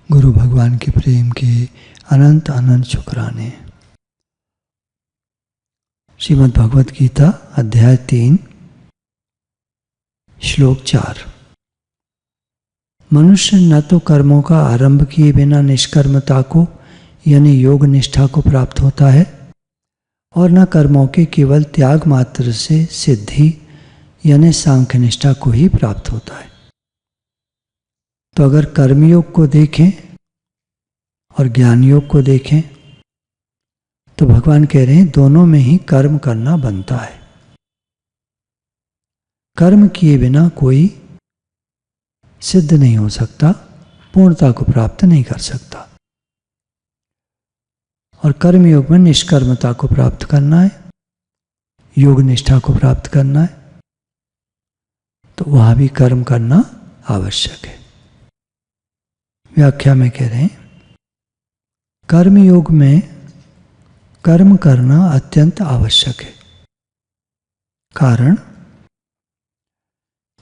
गुरु भगवान के प्रेम के अनंत अनंत शुक्राने। श्रीमद् भगवत गीता अध्याय 3 श्लोक 4। मनुष्य न तो कर्मों का आरंभ किए बिना निष्कर्मता को यानी योग निष्ठा को प्राप्त होता है और न कर्मों के केवल त्याग मात्र से सिद्धि यानी सांख्य निष्ठा को ही प्राप्त होता है। तो अगर कर्मयोग को देखें और ज्ञान योग को देखें तो भगवान कह रहे हैं दोनों में ही कर्म करना बनता है। कर्म किए बिना कोई सिद्ध नहीं हो सकता, पूर्णता को प्राप्त नहीं कर सकता। और कर्म योग में निष्कर्मता को प्राप्त करना है, योग निष्ठा को प्राप्त करना है, तो वहां भी कर्म करना आवश्यक है। व्याख्या में कह रहे हैं कर्म योग में कर्म करना अत्यंत आवश्यक है। कारण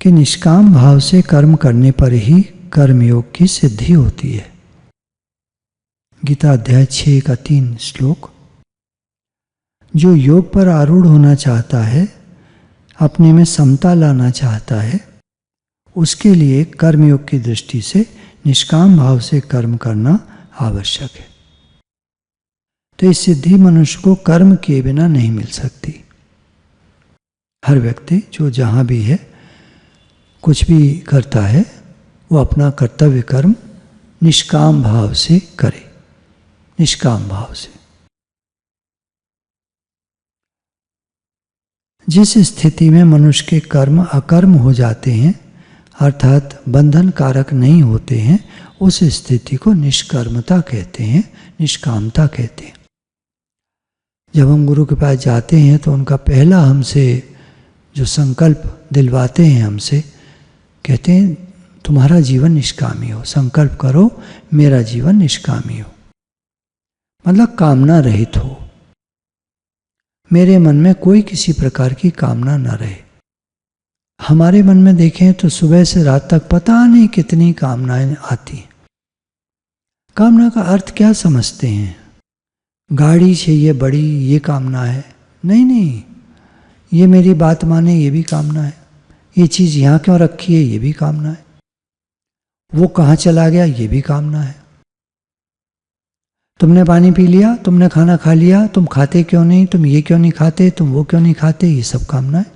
कि निष्काम भाव से कर्म करने पर ही कर्मयोग की सिद्धि होती है। गीता अध्याय 6 का 3 श्लोक। जो योग पर आरूढ़ होना चाहता है, अपने में समता लाना चाहता है, उसके लिए कर्मयोग की दृष्टि से निष्काम भाव से कर्म करना आवश्यक है। तो इस सिद्धि मनुष्य को कर्म किए बिना नहीं मिल सकती। हर व्यक्ति जो जहाँ भी है, कुछ भी करता है, वो अपना कर्तव्य कर्म निष्काम भाव से करे, निष्काम भाव से। जिस स्थिति में मनुष्य के कर्म अकर्म हो जाते हैं अर्थात बंधन कारक नहीं होते हैं, उस स्थिति को निष्कर्मता कहते हैं, निष्कामता कहते हैं। जब हम गुरु के पास जाते हैं तो उनका पहला हमसे जो संकल्प दिलवाते हैं, हमसे कहते हैं तुम्हारा जीवन निष्कामी हो, संकल्प करो मेरा जीवन निष्कामी हो, मतलब कामना रहित हो, मेरे मन में कोई किसी प्रकार की कामना न रहे। हमारे मन में देखें तो सुबह से रात तक पता नहीं कितनी कामनाएं आती हैं। कामना का अर्थ क्या समझते हैं? गाड़ी चाहिए बड़ी, ये कामना है? नहीं, ये मेरी बात माने, ये भी कामना है। ये चीज़ यहाँ क्यों रखी है, ये भी कामना है। वो कहाँ चला गया, ये भी कामना है। तुमने पानी पी लिया, तुमने खाना खा लिया, तुम खाते क्यों नहीं, तुम ये क्यों नहीं खाते, तुम वो क्यों नहीं खाते, ये सब कामना है।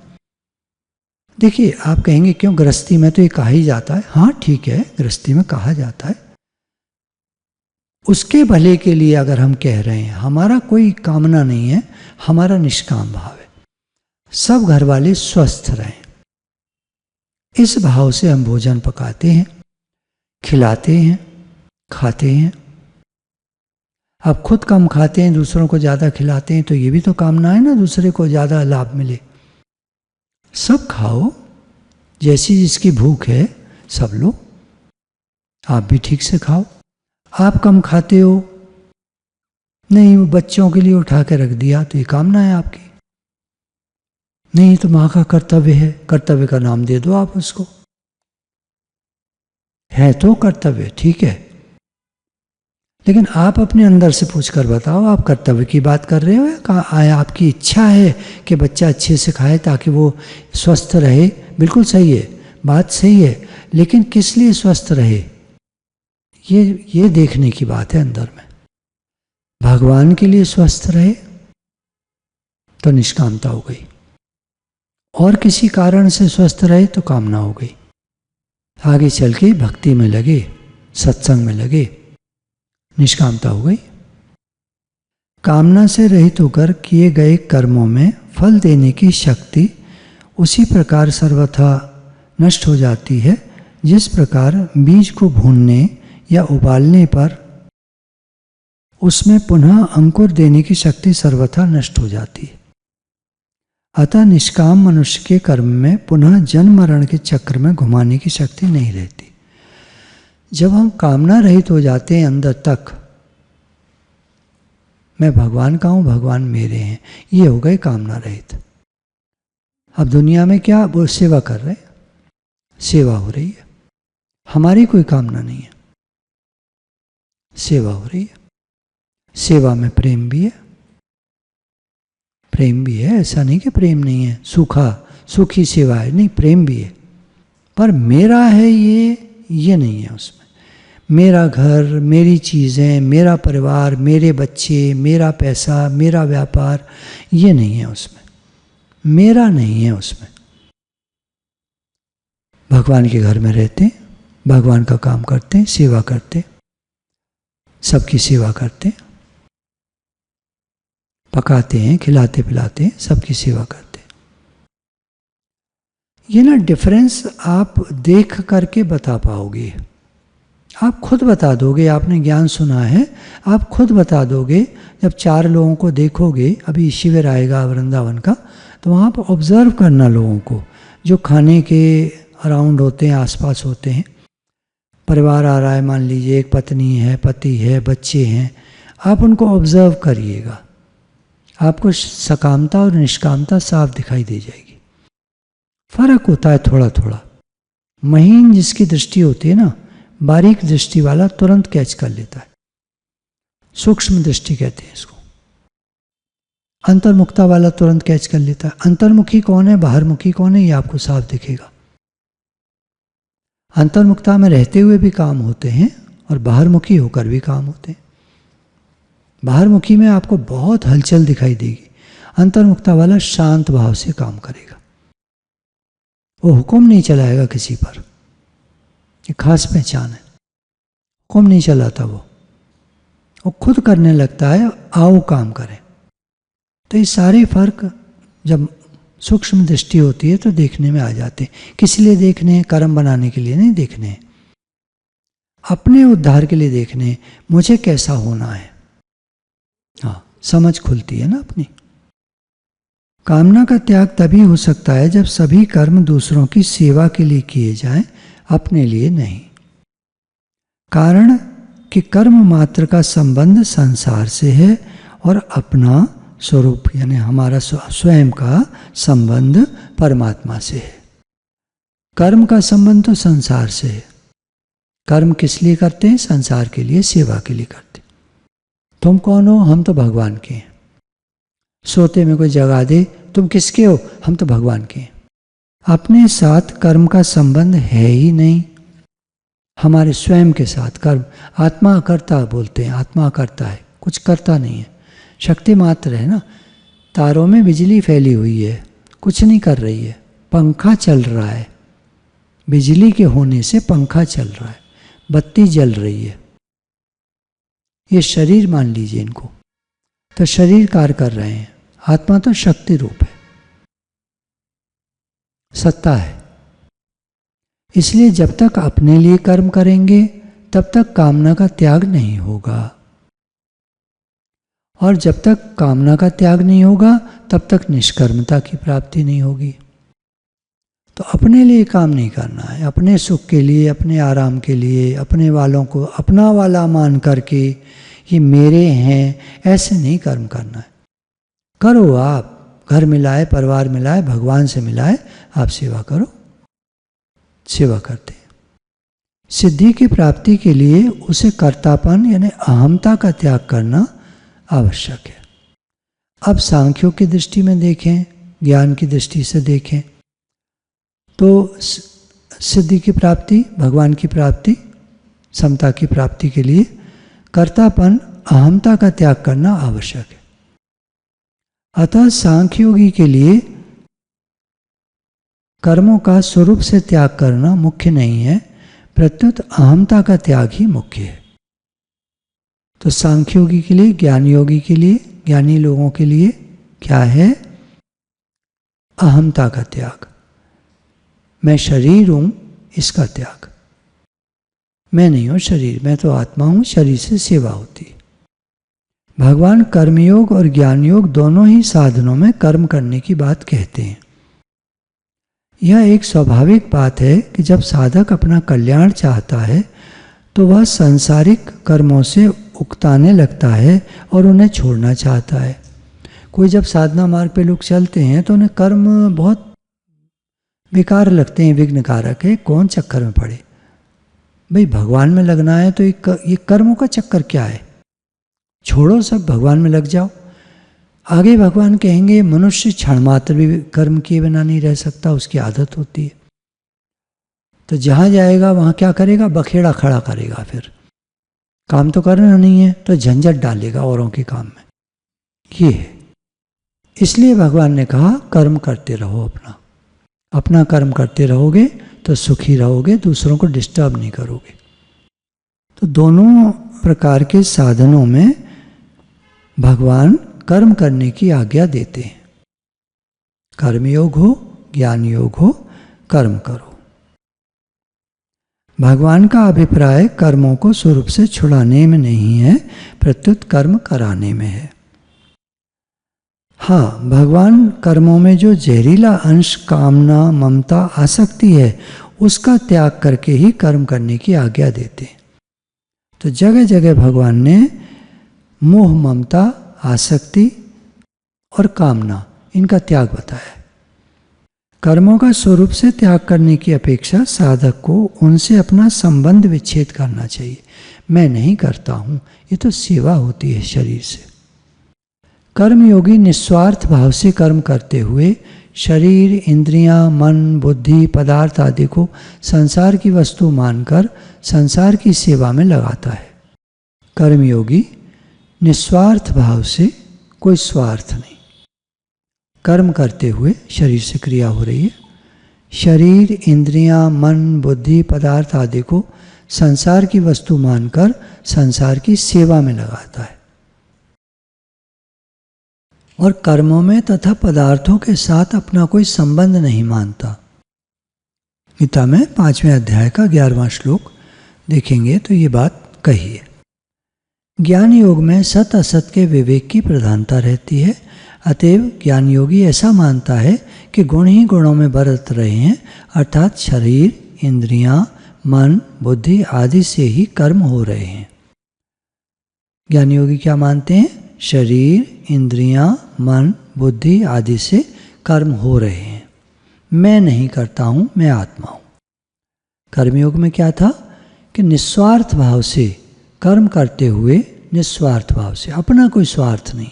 देखिए, आप कहेंगे क्यों, गृहस्थी में तो ये कहा ही जाता है। हाँ ठीक है, गृहस्थी में कहा जाता है। उसके भले के लिए अगर हम कह रहे हैं, हमारा कोई कामना नहीं है, हमारा निष्काम भाव है, सब घर वाले स्वस्थ रहें, इस भाव से हम भोजन पकाते हैं, खिलाते हैं, खाते हैं। अब खुद कम खाते हैं, दूसरों को ज़्यादा खिलाते हैं, तो ये भी तो कामना है ना, दूसरे को ज़्यादा लाभ मिले। सब खाओ, जैसी जिसकी भूख है सब लो, आप भी ठीक से खाओ। आप कम खाते हो, नहीं वो बच्चों के लिए उठा के रख दिया, तो ये कामना है आपकी। नहीं तो माँ का कर्तव्य है, कर्तव्य का नाम दे दो आप उसको, है तो कर्तव्य, ठीक है। लेकिन आप अपने अंदर से पूछकर बताओ, आप कर्तव्य की बात कर रहे हो या आया आपकी इच्छा है कि बच्चा अच्छे से खाए ताकि वो स्वस्थ रहे? बिल्कुल सही है, बात सही है, लेकिन किस लिए स्वस्थ रहे, ये देखने की बात है अंदर में। भगवान के लिए स्वस्थ रहे तो निष्कामता हो गई, और किसी कारण से स्वस्थ रहे तो कामना हो गई। आगे चल के भक्ति में लगे, सत्संग में लगे, निष्कामता हो गई। कामना से रहित होकर किए गए कर्मों में फल देने की शक्ति उसी प्रकार सर्वथा नष्ट हो जाती है जिस प्रकार बीज को भूनने या उबालने पर उसमें पुनः अंकुर देने की शक्ति सर्वथा नष्ट हो जाती है। अतः निष्काम मनुष्य के कर्म में पुनः जन्म मरण के चक्र में घुमाने की शक्ति नहीं रहती। जब हम कामना रहित हो जाते हैं अंदर तक, मैं भगवान का हूँ, भगवान मेरे हैं, ये हो गए कामना रहित। अब दुनिया में क्या, वो सेवा कर रहे, सेवा हो रही है, हमारी कोई कामना नहीं है। सेवा हो रही है। सेवा में प्रेम भी है, प्रेम भी है, ऐसा नहीं कि प्रेम नहीं है, सुखी सेवा है, नहीं, प्रेम भी है। पर मेरा है ये नहीं है उसमें। मेरा घर, मेरी चीज़ें, मेरा परिवार, मेरे बच्चे, मेरा पैसा, मेरा व्यापार, ये नहीं है उसमें, मेरा नहीं है उसमें। भगवान के घर में रहते, भगवान का काम करते, सेवा करते, सबकी सेवा करते, पकाते हैं, खिलाते पिलाते हैं, सबकी सेवा करते। ये ना डिफरेंस आप देख करके बता पाओगे, आप खुद बता दोगे। आपने ज्ञान सुना है, आप खुद बता दोगे। जब 4 लोगों को देखोगे, अभी शिविर आएगा वृंदावन का, तो वहाँ पर ऑब्जर्व करना लोगों को, जो खाने के अराउंड होते हैं, आसपास होते हैं। परिवार आ रहा है, मान लीजिए एक पत्नी है, पति है, बच्चे हैं, आप उनको ऑब्जर्व करिएगा, आपको सकामता और निष्कामता साफ दिखाई दे जाएगी। फर्क होता है थोड़ा थोड़ा। महीन जिसकी दृष्टि होती है ना, बारीक दृष्टि वाला तुरंत कैच कर लेता है, सूक्ष्म दृष्टि कहते हैं इसको। अंतर्मुखता वाला तुरंत कैच कर लेता है। अंतर्मुखी कौन है, बाहरमुखी कौन है, ये आपको साफ दिखेगा। अंतर्मुखता में रहते हुए भी काम होते हैं और बाहरमुखी होकर भी काम होते हैं। बाहरमुखी में आपको बहुत हलचल दिखाई देगी, अंतर्मुखता वाला शांत भाव से काम करेगा, वो हुक्म नहीं चलाएगा किसी पर। ये खास पहचान है, हुक्म नहीं चलाता वो खुद करने लगता है, आओ काम करें। तो ये सारे फर्क जब सूक्ष्म दृष्टि होती है तो देखने में आ जाते हैं। किस लिए देखने हैं? कर्म बनाने के लिए नहीं देखने हैं, अपने उद्धार के लिए देखने हैं, मुझे कैसा होना है। हाँ, समझ खुलती है ना अपनी। कामना का त्याग तभी हो सकता है जब सभी कर्म दूसरों की सेवा के लिए किए जाएं, अपने लिए नहीं। कारण कि कर्म मात्र का संबंध संसार से है और अपना स्वरूप यानी हमारा स्वयं का संबंध परमात्मा से है। कर्म का संबंध तो संसार से है। कर्म किस लिए करते हैं? संसार के लिए, सेवा के लिए करते। तुम कौन हो? हम तो भगवान के हैं। सोते में कोई जगा दे, तुम किसके हो? हम तो भगवान के हैं। अपने साथ कर्म का संबंध है ही नहीं, हमारे स्वयं के साथ कर्म। आत्मा करता बोलते हैं, आत्मा करता है, कुछ करता नहीं है, शक्ति मात्र है ना। तारों में बिजली फैली हुई है, कुछ नहीं कर रही है, पंखा चल रहा है, बिजली के होने से पंखा चल रहा है, बत्ती जल रही है। ये शरीर मान लीजिए इनको, तो शरीर कार्य कर रहे हैं, आत्मा तो शक्ति रूप है, सत्ता है। इसलिए जब तक अपने लिए कर्म करेंगे तब तक कामना का त्याग नहीं होगा, और जब तक कामना का त्याग नहीं होगा तब तक निष्कर्मता की प्राप्ति नहीं होगी। तो अपने लिए काम नहीं करना है, अपने सुख के लिए, अपने आराम के लिए, अपने वालों को अपना वाला मान करके ये मेरे हैं, ऐसे नहीं कर्म करना है। करो, आप घर मिलाए, परिवार मिलाए, भगवान से मिलाए, आप सेवा करो, सेवा करते हैं। सिद्धि की प्राप्ति के लिए उसे कर्तापन यानी अहमता का त्याग करना आवश्यक है। अब सांख्यों की दृष्टि में देखें, ज्ञान की दृष्टि से देखें, तो सिद्धि की प्राप्ति, भगवान की प्राप्ति, समता की प्राप्ति के लिए कर्तापन, अहमता का त्याग करना आवश्यक है। अतः सांख्ययोगी के लिए कर्मों का स्वरूप से त्याग करना मुख्य नहीं है, प्रत्युत अहमता का त्याग ही मुख्य है। तो सांख्ययोगी के लिए, ज्ञान योगी के लिए, ज्ञानी लोगों के लिए क्या है? अहमता का त्याग। मैं शरीर हूं, इसका त्याग। मैं नहीं हूं शरीर, मैं तो आत्मा हूं, शरीर से सेवा होती है। भगवान कर्मयोग और ज्ञान योग दोनों ही साधनों में कर्म करने की बात कहते हैं। यह एक स्वाभाविक बात है कि जब साधक अपना कल्याण चाहता है तो वह सांसारिक कर्मों से उकताने लगता है और उन्हें छोड़ना चाहता है। कोई जब साधना मार्ग पे लोग चलते हैं तो उन्हें कर्म बहुत बेकार लगते हैं, विघ्नकारक है, कौन चक्कर में पड़े, भाई भगवान में लगना है तो ये कर्मों का चक्कर क्या है, छोड़ो सब, भगवान में लग जाओ। आगे भगवान कहेंगे मनुष्य क्षण मात्र भी कर्म किए बिना नहीं रह सकता, उसकी आदत होती है। तो जहाँ जाएगा वहाँ क्या करेगा, बखेड़ा खड़ा करेगा, फिर काम तो करना नहीं है तो झंझट डालेगा औरों के काम में, ये है। इसलिए भगवान ने कहा कर्म करते रहो, अपना कर्म करते रहोगे तो सुखी रहोगे, दूसरों को डिस्टर्ब नहीं करोगे। तो दोनों प्रकार के साधनों में भगवान कर्म करने की आज्ञा देते हैं। कर्मयोग हो, ज्ञान योग हो, कर्म करो। भगवान का अभिप्राय कर्मों को स्वरूप से छुड़ाने में नहीं है, प्रत्युत कर्म कराने में है। हाँ, भगवान कर्मों में जो जहरीला अंश कामना, ममता, आसक्ति है उसका त्याग करके ही कर्म करने की आज्ञा देते हैं। तो जगह जगह भगवान ने मोह, ममता, आसक्ति और कामना, इनका त्याग बताया। कर्मों का स्वरूप से त्याग करने की अपेक्षा साधक को उनसे अपना संबंध विच्छेद करना चाहिए। मैं नहीं करता हूँ, ये तो सेवा होती है शरीर से। कर्मयोगी निस्वार्थ भाव से कर्म करते हुए शरीर, इंद्रियां, मन, बुद्धि, पदार्थ आदि को संसार की वस्तु मानकर संसार की सेवा में लगाता है। कर्मयोगी निस्वार्थ भाव से, कोई स्वार्थ नहीं, कर्म करते हुए शरीर से क्रिया हो रही है, शरीर, इंद्रियां, मन, बुद्धि, पदार्थ आदि को संसार की वस्तु मानकर संसार की सेवा में लगाता है और कर्मों में तथा पदार्थों के साथ अपना कोई संबंध नहीं मानता। गीता में 5वें अध्याय का 11वां श्लोक देखेंगे तो ये बात कही है। ज्ञान योग में सत असत के विवेक की प्रधानता रहती है। अतएव ज्ञान योगी ऐसा मानता है कि गुण ही गुणों में बरत रहे हैं, अर्थात शरीर, इंद्रियां, मन, बुद्धि आदि से ही कर्म हो रहे हैं। ज्ञान योगी क्या मानते हैं? शरीर, इंद्रियां, मन, बुद्धि आदि से कर्म हो रहे हैं, मैं नहीं करता हूँ, मैं आत्मा हूँ। कर्मयोग में क्या था कि निस्वार्थ भाव से कर्म करते हुए, निस्वार्थ भाव से, अपना कोई स्वार्थ नहीं।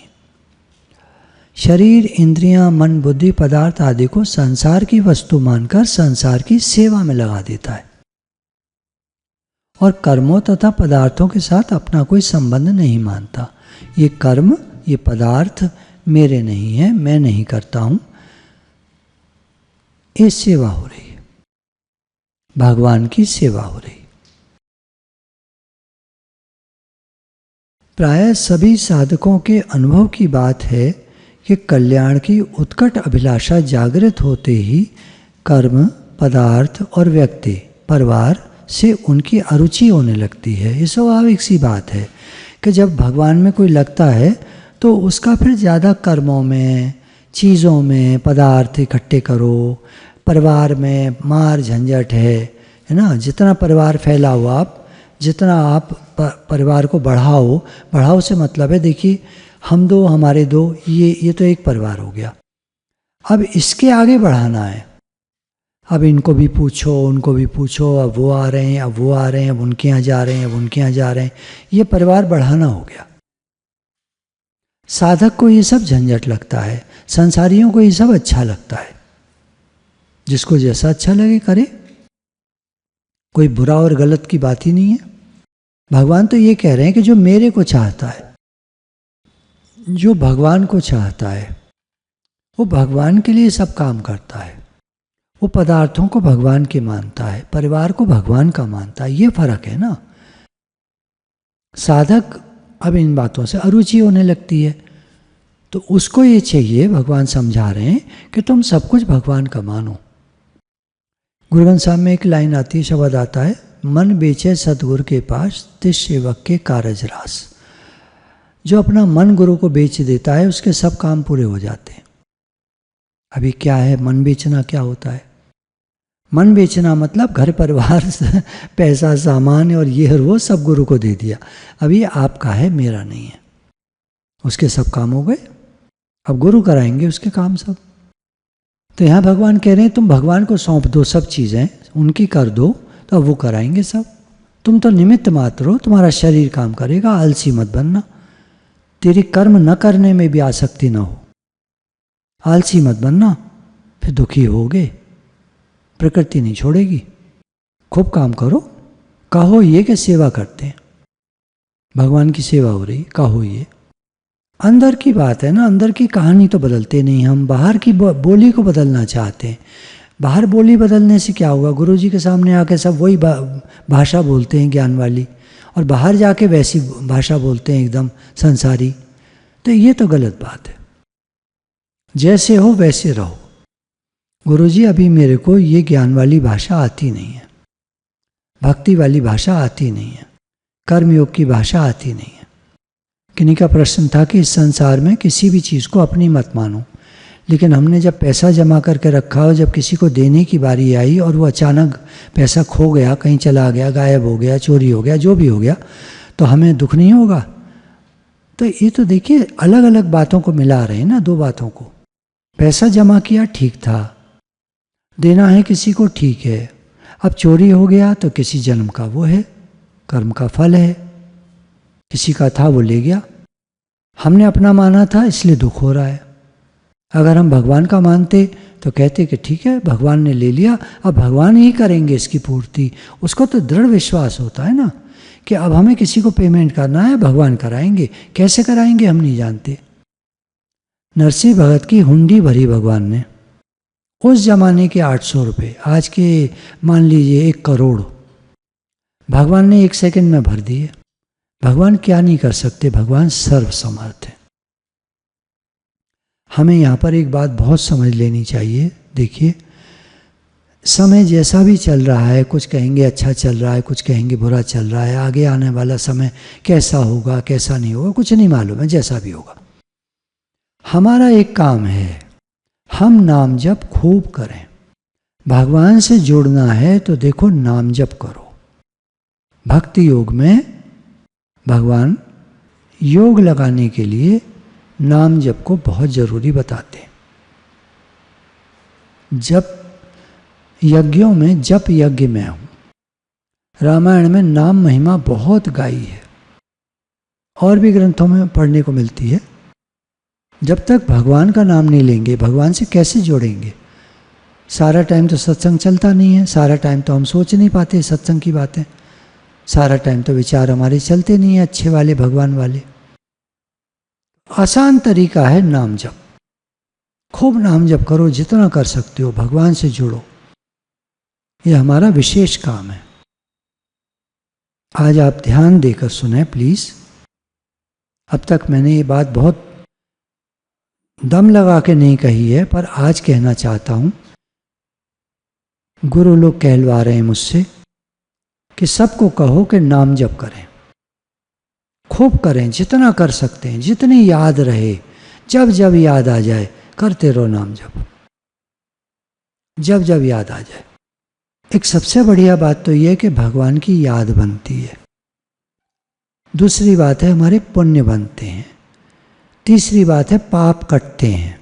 शरीर, इंद्रियां, मन, बुद्धि, पदार्थ आदि को संसार की वस्तु मानकर संसार की सेवा में लगा देता है और कर्मों तथा पदार्थों के साथ अपना कोई संबंध नहीं मानता। ये कर्म, ये पदार्थ मेरे नहीं है, मैं नहीं करता हूँ, ये सेवा हो रही है, भगवान की सेवा हो रही है। प्रायः सभी साधकों के अनुभव की बात है कि कल्याण की उत्कट अभिलाषा जागृत होते ही कर्म, पदार्थ और व्यक्ति, परिवार से उनकी अरुचि होने लगती है। ये स्वाभाविक सी बात है कि जब भगवान में कोई लगता है तो उसका फिर ज़्यादा कर्मों में, चीज़ों में, पदार्थ इकट्ठे करो, परिवार में मार झंझट है ना। जितना परिवार फैला हुआ, आप जितना आप परिवार को बढ़ाओ से मतलब है, देखिए हम दो, हमारे दो, ये तो एक परिवार हो गया। अब इसके आगे बढ़ाना है, अब इनको भी पूछो, उनको भी पूछो, अब वो आ रहे हैं, अब वो आ रहे हैं, अब उनके यहाँ जा रहे हैं, अब उनके यहाँ जा रहे हैं, ये परिवार बढ़ाना हो गया। साधक को ये सब झंझट लगता है, संसारियों को ये सब अच्छा लगता है। जिसको जैसा अच्छा लगे करे, कोई बुरा और गलत की बात ही नहीं है। भगवान तो ये कह रहे हैं कि जो मेरे को चाहता है, जो भगवान को चाहता है, वो भगवान के लिए सब काम करता है। वो पदार्थों को भगवान के मानता है, परिवार को भगवान का मानता है। ये फर्क है ना। साधक अब इन बातों से अरुचि होने लगती है, तो उसको ये चाहिए, भगवान समझा रहे हैं कि तुम सब कुछ भगवान का मानो। गुरु ग्रंथ साहब में एक लाइन आती है, शब्द आता है, मन बेचे सतगुरु के पास, तिस सेवक के कारज रास। जो अपना मन गुरु को बेच देता है, उसके सब काम पूरे हो जाते हैं। अभी क्या है मन बेचना, क्या होता है मन बेचना? मतलब घर परिवार, पैसा, सामान और ये और वो सब गुरु को दे दिया। अब ये आपका है, मेरा नहीं है। उसके सब काम हो गए, अब गुरु कराएंगे उसके काम सब। तो यहाँ भगवान कह रहे हैं तुम भगवान को सौंप दो सब चीज़ें, उनकी कर दो, तो अब वो कराएंगे सब। तुम तो निमित्त मात्र हो, तुम्हारा शरीर काम करेगा, आलसी मत बनना। तेरी कर्म न करने में भी आसक्ति ना हो, आलसी मत बनना, फिर दुखी होगे, प्रकृति नहीं छोड़ेगी। खूब काम करो, कहो ये कि सेवा करते हैं, भगवान की सेवा हो रही, कहो ये। अंदर की बात है ना, अंदर की कहानी तो बदलते नहीं हम, बाहर की बोली को बदलना चाहते हैं। बाहर बोली बदलने से क्या होगा? गुरु जी के सामने आके सब वही भाषा बोलते हैं ज्ञान वाली, और बाहर जाके वैसी भाषा बोलते हैं एकदम संसारी। तो ये तो गलत बात है। जैसे हो वैसे रहो। गुरु जी अभी मेरे को ये ज्ञान वाली भाषा आती नहीं है, भक्ति वाली भाषा आती नहीं है, कर्मयोग की भाषा आती नहीं है। किन्हीं का प्रश्न था कि इस संसार में किसी भी चीज़ को अपनी मत मानो, लेकिन हमने जब पैसा जमा करके रखा और जब किसी को देने की बारी आई और वो अचानक पैसा खो गया, कहीं चला गया, गायब हो गया, चोरी हो गया, जो भी हो गया, तो हमें दुख नहीं होगा? तो ये तो देखिए अलग अलग बातों को मिला रहे हैं ना, दो बातों को। पैसा जमा किया ठीक था, देना है किसी को ठीक है, अब चोरी हो गया तो किसी जन्म का वो है, कर्म का फल है, किसी का था वो ले गया, हमने अपना माना था इसलिए दुख हो रहा है। अगर हम भगवान का मानते तो कहते कि ठीक है भगवान ने ले लिया, अब भगवान ही करेंगे इसकी पूर्ति। उसको तो दृढ़ विश्वास होता है ना कि अब हमें किसी को पेमेंट करना है, भगवान कराएंगे। कैसे कराएंगे हम नहीं जानते। नरसिंह भगत की हुंडी भरी भगवान ने, उस जमाने के 800 रुपये, आज के मान लीजिए 1 करोड़, भगवान ने 1 सेकंड में भर दिए। भगवान क्या नहीं कर सकते, भगवान सर्वसमर्थ है। हमें यहाँ पर एक बात बहुत समझ लेनी चाहिए। देखिए समय जैसा भी चल रहा है, कुछ कहेंगे अच्छा चल रहा है, कुछ कहेंगे बुरा चल रहा है, आगे आने वाला समय कैसा होगा कैसा नहीं होगा कुछ नहीं मालूम है, जैसा भी होगा। हमारा एक काम है, हम नाम जप खूब करें। भगवान से जुड़ना है तो देखो नाम जप करो। भक्ति योग में भगवान योग लगाने के लिए नाम जप को बहुत जरूरी बताते हैं। जप यज्ञों में जप यज्ञ में हूं। रामायण में नाम महिमा बहुत गाई है, और भी ग्रंथों में पढ़ने को मिलती है। जब तक भगवान का नाम नहीं लेंगे, भगवान से कैसे जोड़ेंगे? सारा टाइम तो सत्संग चलता नहीं है, सारा टाइम तो हम सोच नहीं पाते सत्संग की बातें, सारा टाइम तो विचार हमारे चलते नहीं है अच्छे वाले भगवान वाले। आसान तरीका है नाम जप। खूब नाम जप करो, जितना कर सकते हो, भगवान से जुड़ो। यह हमारा विशेष काम है। आज आप ध्यान देकर सुने प्लीज। अब तक मैंने ये बात बहुत दम लगा के नहीं कही है, पर आज कहना चाहता हूं। गुरु लोग कहलवा रहे हैं मुझसे कि सबको कहो कि नाम जप करें, खूब करें, जितना कर सकते हैं, जितनी याद रहे, जब जब याद आ जाए करते रहो नाम जप, जब जब याद आ जाए। एक सबसे बढ़िया बात तो यह कि भगवान की याद बनती है। दूसरी बात है हमारे पुण्य बनते हैं। तीसरी बात है पाप कटते हैं।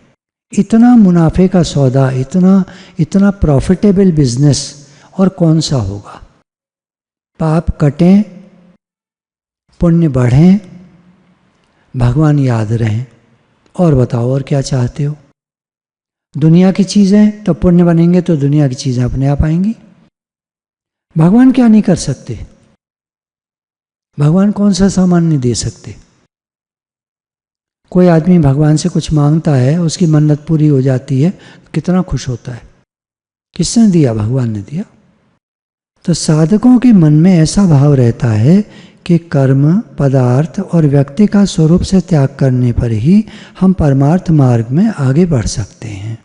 इतना मुनाफे का सौदा, इतना प्रॉफिटेबल बिजनेस और कौन सा होगा? पाप कटें, पुण्य बढ़ें, भगवान याद रहें। और बताओ और क्या चाहते हो? दुनिया की चीज़ें तो पुण्य बनेंगे तो दुनिया की चीज़ें अपने आप आएंगी। भगवान क्या नहीं कर सकते? भगवान कौन सा सामान नहीं दे सकते? कोई आदमी भगवान से कुछ मांगता है, उसकी मन्नत पूरी हो जाती है, कितना खुश होता है। किसने दिया? भगवान ने दिया। तो साधकों के मन में ऐसा भाव रहता है कि कर्म, पदार्थ और व्यक्ति का स्वरूप से त्याग करने पर ही हम परमार्थ मार्ग में आगे बढ़ सकते हैं,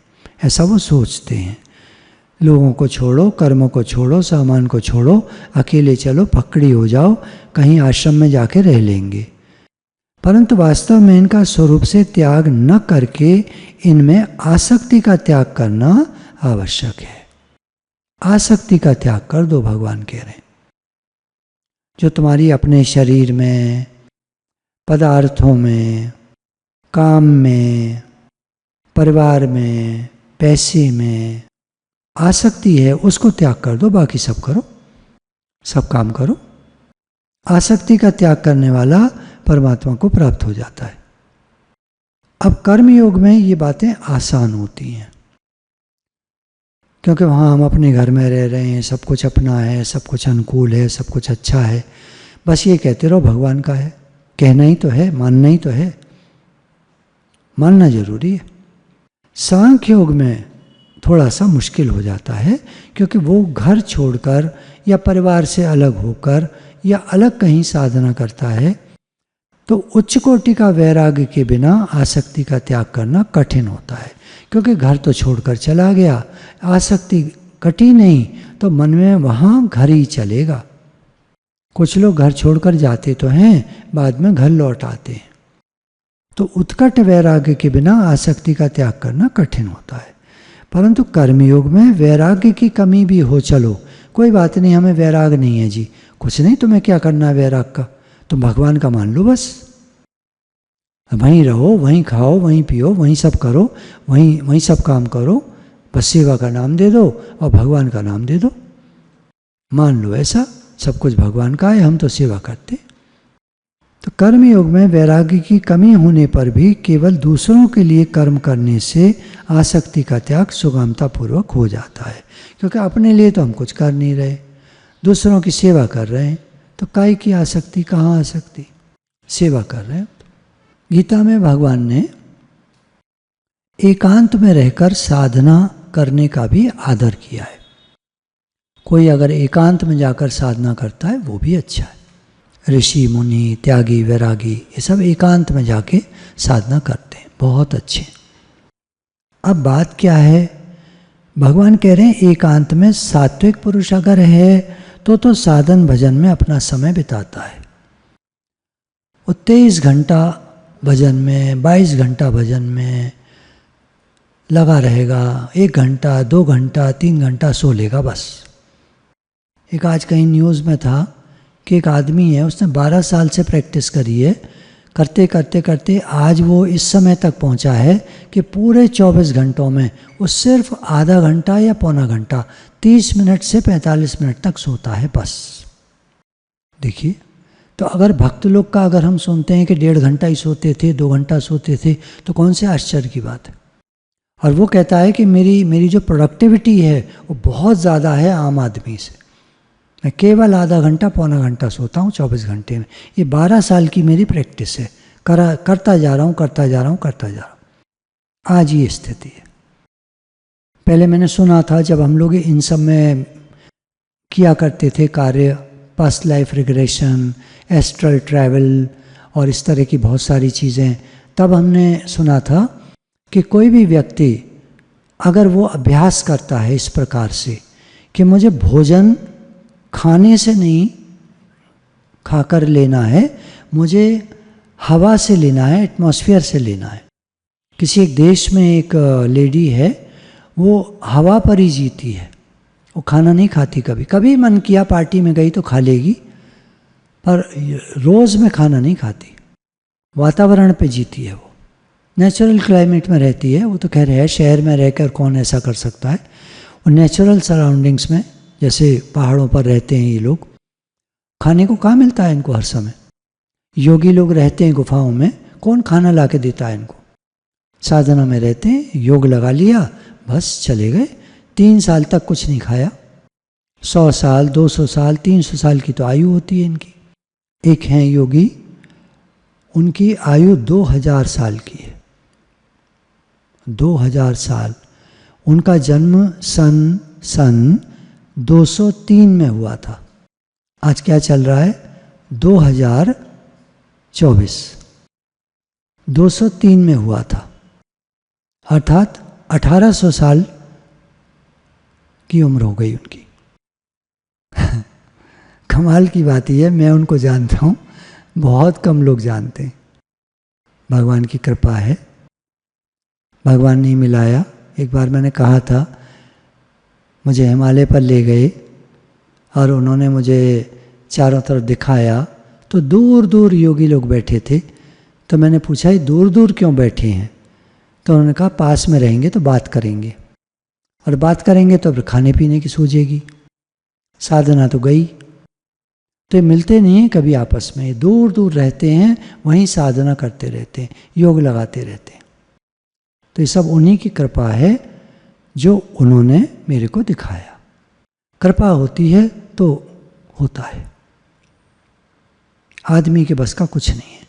ऐसा वो सोचते हैं। लोगों को छोड़ो, कर्मों को छोड़ो, सामान को छोड़ो, अकेले चलो, पकड़ी हो जाओ, कहीं आश्रम में जाके रह लेंगे। परंतु वास्तव में इनका स्वरूप से त्याग न करके इनमें आसक्ति का त्याग करना आवश्यक है। आसक्ति का त्याग कर दो, भगवान कह रहे हैं। जो तुम्हारी अपने शरीर में, पदार्थों में, काम में, परिवार में, पैसे में आसक्ति है, उसको त्याग कर दो, बाकी सब करो, सब काम करो। आसक्ति का त्याग करने वाला परमात्मा को प्राप्त हो जाता है। अब कर्म योग में ये बातें आसान होती हैं, क्योंकि वहाँ हम अपने घर में रह रहे हैं, सब कुछ अपना है, सब कुछ अनुकूल है, सब कुछ अच्छा है, बस ये कहते रहो भगवान का है। कहना ही तो है, मानना ही तो है, मानना जरूरी है। सांख्य योग में थोड़ा सा मुश्किल हो जाता है, क्योंकि वो घर छोड़कर या परिवार से अलग होकर या अलग कहीं साधना करता है, तो उच्च कोटि का वैराग्य के बिना आसक्ति का त्याग करना कठिन होता है। क्योंकि घर तो छोड़कर चला गया, आसक्ति कटी नहीं तो मन में वहाँ घर ही चलेगा। कुछ लोग घर छोड़कर जाते तो हैं, बाद में घर लौट आते हैं। तो उत्कट वैराग्य के बिना आसक्ति का त्याग करना कठिन होता है। परंतु कर्मयोग में वैराग्य की कमी भी हो, चलो कोई बात नहीं, हमें वैराग नहीं है जी, कुछ नहीं, तुम्हें क्या करना है वैराग का, तुम भगवान का मान लो, बस वहीं रहो, वहीं खाओ, वहीं पियो, वहीं सब करो, वहीं सब काम करो, बस सेवा का नाम दे दो और भगवान का नाम दे दो, मान लो ऐसा सब कुछ भगवान का है, हम तो सेवा करते। तो कर्म योग में वैराग्य की कमी होने पर भी केवल दूसरों के लिए कर्म करने से आसक्ति का त्याग सुगमता पूर्वक हो जाता है। क्योंकि अपने लिए तो हम कुछ कर नहीं रहे, दूसरों की सेवा कर रहे हैं, तो काय की आसक्ति, कहाँ आसक्ति, सेवा कर रहे हैं। गीता में भगवान ने एकांत में रहकर साधना करने का भी आदर किया है। कोई अगर एकांत में जाकर साधना करता है वो भी अच्छा है। ऋषि मुनि, त्यागी, वैरागी, ये सब एकांत में जाके साधना करते हैं, बहुत अच्छे। अब बात क्या है, भगवान कह रहे हैं एकांत में सात्विक पुरुष अगर है तो साधन भजन में अपना समय बिताता है। वो 23 घंटा भजन में, 22 घंटा भजन में लगा रहेगा, 1 घंटा, 2 घंटा, 3 घंटा सो लेगा बस। एक आज कहीं न्यूज़ में था कि एक आदमी है, उसने 12 साल से प्रैक्टिस करी है, करते करते करते आज वो इस समय तक पहुंचा है कि पूरे 24 घंटों में वो सिर्फ आधा घंटा या पौना घंटा, 30 मिनट से 45 मिनट तक सोता है बस। देखिए, तो अगर भक्त लोग का अगर हम सुनते हैं कि 1.5 घंटा ही सोते थे, 2 घंटा सोते थे, तो कौन से आश्चर्य की बात है। और वो कहता है कि मेरी जो प्रोडक्टिविटी है वो बहुत ज़्यादा है आम आदमी से, मैं केवल आधा घंटा पौना घंटा सोता हूँ 24 घंटे में। ये 12 साल की मेरी प्रैक्टिस है, करता जा रहा हूँ। आज ये स्थिति है। पहले मैंने सुना था जब हम लोग इन सब में किया करते थे कार्य, past life regression, astral travel और इस तरह की बहुत सारी चीज़ें, तब हमने सुना था कि कोई भी व्यक्ति अगर वो अभ्यास करता है इस प्रकार से कि मुझे भोजन खाने से नहीं खाकर लेना है, मुझे हवा से लेना है, एटमॉस्फेयर से लेना है। किसी एक देश में एक लेडी है, वो हवा पर ही जीती है, वो खाना नहीं खाती, कभी मन किया पार्टी में गई तो खा लेगी, पर रोज़ में खाना नहीं खाती, वातावरण पे जीती है। वो नेचुरल क्लाइमेट में रहती है। वो तो खैर है, शहर में रहकर कौन ऐसा कर सकता है। वो नेचुरल सराउंडिंग्स में, जैसे पहाड़ों पर रहते हैं ये लोग, खाने को कहाँ मिलता है इनको हर समय। योगी लोग रहते हैं गुफाओं में, कौन खाना ला के देता है इनको। साधना में रहते हैं, योग लगा लिया, बस चले गए। 3 साल तक कुछ नहीं खाया। 100 साल, 200 साल, 300 साल की तो आयु होती है इनकी। एक हैं योगी, उनकी आयु 2000 साल की है। 2000 साल। उनका जन्म सन 203 में हुआ था। आज क्या चल रहा है? 2024। 203 में हुआ था, अर्थात 1800 साल की उम्र हो गई उनकी। कमाल की बात यह है, मैं उनको जानता हूँ, बहुत कम लोग जानते हैं। भगवान की कृपा है, भगवान ने मिलाया। एक बार मैंने कहा था, मुझे हिमालय पर ले गए और उन्होंने मुझे चारों तरफ दिखाया, तो दूर दूर योगी लोग बैठे थे। तो मैंने पूछा, ये दूर दूर क्यों बैठे हैं? तो उन्होंने कहा, पास में रहेंगे तो बात करेंगे, और बात करेंगे तो फिर खाने पीने की सूझेगी। साधना तो गई। तो ये मिलते नहीं हैं कभी आपस में, ये दूर दूर रहते हैं, वहीं साधना करते रहते हैं, योग लगाते रहते हैं। तो ये सब उन्हीं की कृपा है जो उन्होंने मेरे को दिखाया। कृपा होती है तो होता है, आदमी के बस का कुछ नहीं है,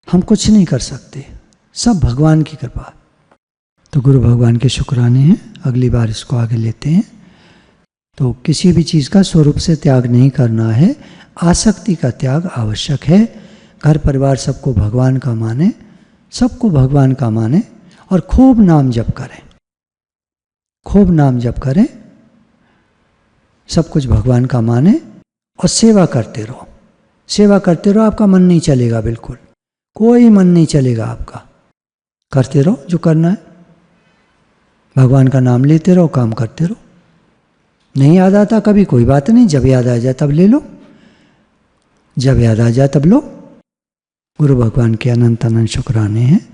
हम कुछ नहीं कर सकते, सब भगवान की कृपा। तो गुरु भगवान के शुक्राने हैं। अगली बार इसको आगे लेते हैं। तो किसी भी चीज़ का स्वरूप से त्याग नहीं करना है, आसक्ति का त्याग आवश्यक है। घर परिवार सबको भगवान का माने, सबको भगवान का माने, और खूब नाम जप करें, खूब नाम जप करें, सब कुछ भगवान का माने, और सेवा करते रहो। सेवा करते रहो, आपका मन नहीं चलेगा, बिल्कुल कोई मन नहीं चलेगा आपका। करते रहो जो करना है, भगवान का नाम लेते रहो, काम करते रहो। नहीं याद आता कभी, कोई बात नहीं, जब याद आ जाए तब ले लो, जब याद आ जाए तब लो। गुरु भगवान के अनंत अनंत शुक्राने हैं।